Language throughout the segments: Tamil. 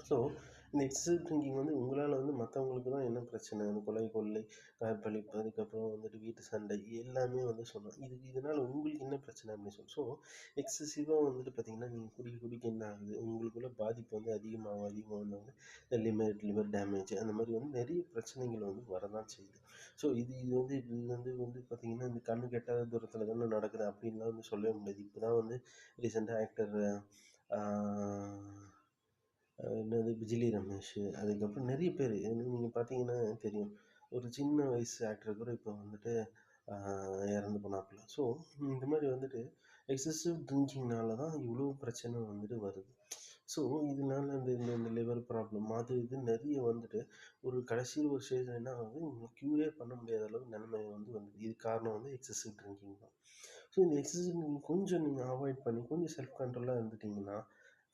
ஸோ இந்த எக்ஸசிவ் ட்ரிங்கிங் வந்து உங்களால் வந்து மற்றவங்களுக்கு தான் என்ன பிரச்சனை, அந்த கொலை, கொள்ளை, கற்பழிப்பு, அதுக்கப்புறம் வந்துட்டு வீட்டு சண்டை எல்லாமே வந்து சொன்னோம். இதனால உங்களுக்கு என்ன பிரச்சனை அப்படின்னு சொல்லி. ஸோ எக்ஸசிவாக வந்துட்டு பார்த்தீங்கன்னா, நீங்கள் குடிக்க குடிக்க என்ன ஆகுது, உங்களுக்குள்ள பாதிப்பு வந்து அதிகமாக அதிகமாக வந்து இந்த லிவர் டேமேஜ் அந்த மாதிரி வந்து நிறைய பிரச்சனைகள் வந்து வரதான் செய்யுது. ஸோ இது வந்து பார்த்தீங்கன்னா, இந்த கண்ணு கெட்டாத தூரத்தில் தானே நடக்குது அப்படின்லாம் வந்து சொல்லவே முடியாது. இப்போ தான் வந்து ரீசெண்டாக ஆக்டர் என்னது பிஜிலி ரமேஷ், அதுக்கப்புறம் நிறைய பேர் நீங்கள் பார்த்தீங்கன்னா தெரியும். ஒரு சின்ன வயசு ஆக்டர் கூட இப்போ வந்துட்டு இறந்து போனாப்புல. ஸோ இந்த மாதிரி வந்துட்டு எக்ஸசிவ் ட்ரிங்கிங்னால தான் இவ்வளோ பிரச்சனை வந்துட்டு வருது. ஸோ இதனால இந்த இந்த இந்த லிவர் ப்ராப்ளம் அது இது நிறைய வந்துட்டு கடைசியில் ஒரு ஸ்டேஜில் என்ன ஆகுது, உங்களுக்கு க்யூரே பண்ண முடியாத அளவு நிலைமை வந்து வந்தது. இது காரணம் வந்து எக்ஸசிவ் ட்ரிங்கிங் தான். ஸோ இந்த எக்ஸசைஸ் கொஞ்சம் நீங்கள் அவாய்ட் பண்ணி கொஞ்சம் செல்ஃப் கண்ட்ரோலாக இருந்துட்டிங்கன்னா,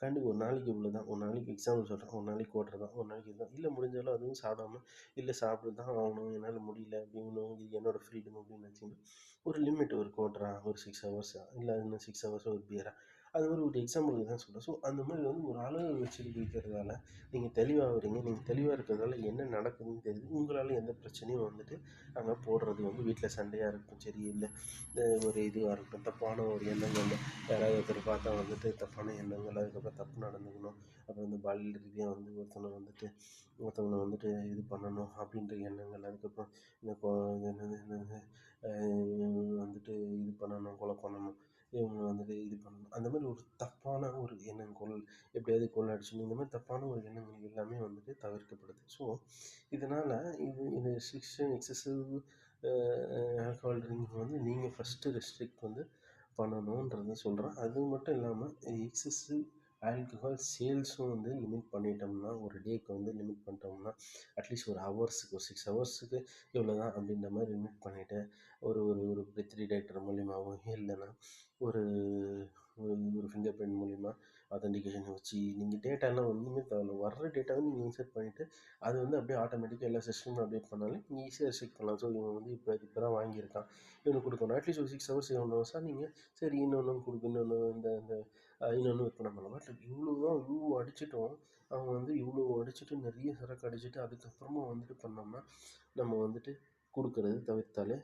கண்டிப்பா ஒரு நாளைக்கு இவ்வளோ தான். ஒரு நாளைக்கு எக்ஸாம்பிள் சொல்றேன். ஒரு நாளைக்கு குவார்ட்டர் தான். ஒரு நாளைக்கு இதுதான். இல்ல முடிஞ்சாலும் அதுவும் சாப்பிடாம, இல்ல சாப்பிட்டு தான் ஆகணும். என்னால முடியல அப்படின்னும் இது என்னோட ஃப்ரீடம் அப்படின்னு நினச்சிங்கன்னா, ஒரு லிமிட் ஒரு குவார்ட்டரா, ஒரு 6 ஹவர்ஸா, இல்ல இன்னும் 6 ஹவர்ஸா ஒரு பியரா, அது மாதிரி ஒரு எக்ஸாம்பிளுக்கு தான் சொல்றேன். ஸோ அந்த மாதிரி வந்து ஒரு அளவு வச்சுட்டு குடிக்கிறதால நீங்க தெளிவாகுறீங்க. நீங்க தெளிவா இருக்கிறதால என்ன நடக்குதுன்னு தெரியுது. உங்களால எந்த பிரச்சனையும் வந்துட்டு அங்க போடுறது வந்து வீட்ல சண்டையா இருக்கட்டும் சரி, இல்ல ஒரு இதுவாக இருக்கட்டும், தப்பான ஒரு எண்ணங்கள் யாராவது ஒருத்தர் பார்த்தா வந்துட்டு தப்பான எண்ணங்கள், அதுக்கப்புறம் தப்பு நடந்துக்கணும், அப்புறம் இந்த பாலியல் ரீதியாக வந்து ஒருத்தவங்களை வந்துட்டு இது பண்ணணும் அப்படின்ற எண்ணங்கள், அதுக்கப்புறம் இந்த இது என்னது இவங்க வந்துட்டு இது பண்ணணும், கொலை பண்ணணும், இவங்க வந்துட்டு இது பண்ணணும், அந்த மாதிரி ஒரு தப்பான ஒரு எண்ணங்கள், எப்படியாவது கொலை அடிச்சணும், இந்த மாதிரி தப்பான ஒரு எண்ணங்கள் எல்லாமே வந்துட்டு தவிர்க்கப்படுது. ஸோ இதனால் இது எக்ஸசிவ் ஆல்கஹால் ட்ரிங்க் வந்து நீங்கள் ஃபஸ்ட்டு ரெஸ்ட்ரிக்ட் வந்து பண்ணணுன்றத சொல்கிறேன். அது மட்டும் இல்லாமல் எக்ஸசிவ் ஆல்கஹால் சேல்ஸும் வந்து லிமிட் பண்ணிட்டோம்னா, ஒரு டேக்கு வந்து லிமிட் பண்ணிட்டோம்னா, அட்லீஸ்ட் ஒரு ஹவர்ஸுக்கு ஒரு 6 ஹவர்ஸுக்கு இவ்வளோ தான் அப்படின்ற மாதிரி லிமிட் பண்ணிவிட்டு ஒரு ஒரு ஒரு பிரித்ரி டைட்டர் மூலியமாகவோ இல்லைன்னா ஒரு ஒரு ஒரு ஃபிங்கர் பிரிண்ட் மூலிமா ஆத்தென்டிகேஷன் வச்சு நீங்கள் டேட்டாலாம் ஒன்றுமே தேவையில்ல. வர்ற டேட்டாவை நீங்கள் இன்சர்ட் பண்ணிவிட்டு அது வந்து அப்படியே ஆட்டோமேட்டிக்காக எல்லா சிஸ்டமும் அப்டேட் பண்ணாலே நீங்கள் ஈஸியாக செக் பண்ணலாம். ஸோ இவன் வந்து இப்போ தான் வாங்கியிருக்கான், இவனுக்கு கொடுக்கணும். அட்லீஸ்ட் ஒரு 6 ஹவர்ஸ் 7 ஹவர்ஸாக நீங்கள் சரி இன்னொன்று கொடுக்கு, இன்னொன்று இந்த இந்த இன்னொன்று விற்பனை பண்ணலாம். பட் இவ்வளோ அடிச்சிட்டும் அவங்க வந்து இவ்வளோ அடிச்சுட்டு நிறைய சரக்கு அடிச்சுட்டு அதுக்கப்புறமா வந்துட்டு பண்ணோம்னா நம்ம வந்துட்டு கொடுக்கறது தவிர்த்தாலே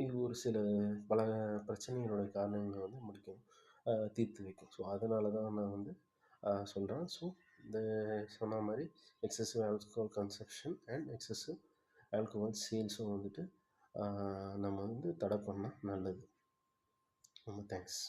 இது ஒரு சில பல பிரச்சனைகளோட காரணங்களை வந்து தீர்த்து வைக்கும். ஸோ அதனால தான் நான் வந்து சொல்கிறேன். ஸோ இந்த சொன்ன மாதிரி excessive alcohol consumption and excessive alcohol சேல்ஸும் வந்துட்டு நம்ம வந்து தடை பண்ணால் நல்லது. ரொம்ப தேங்க்ஸ்.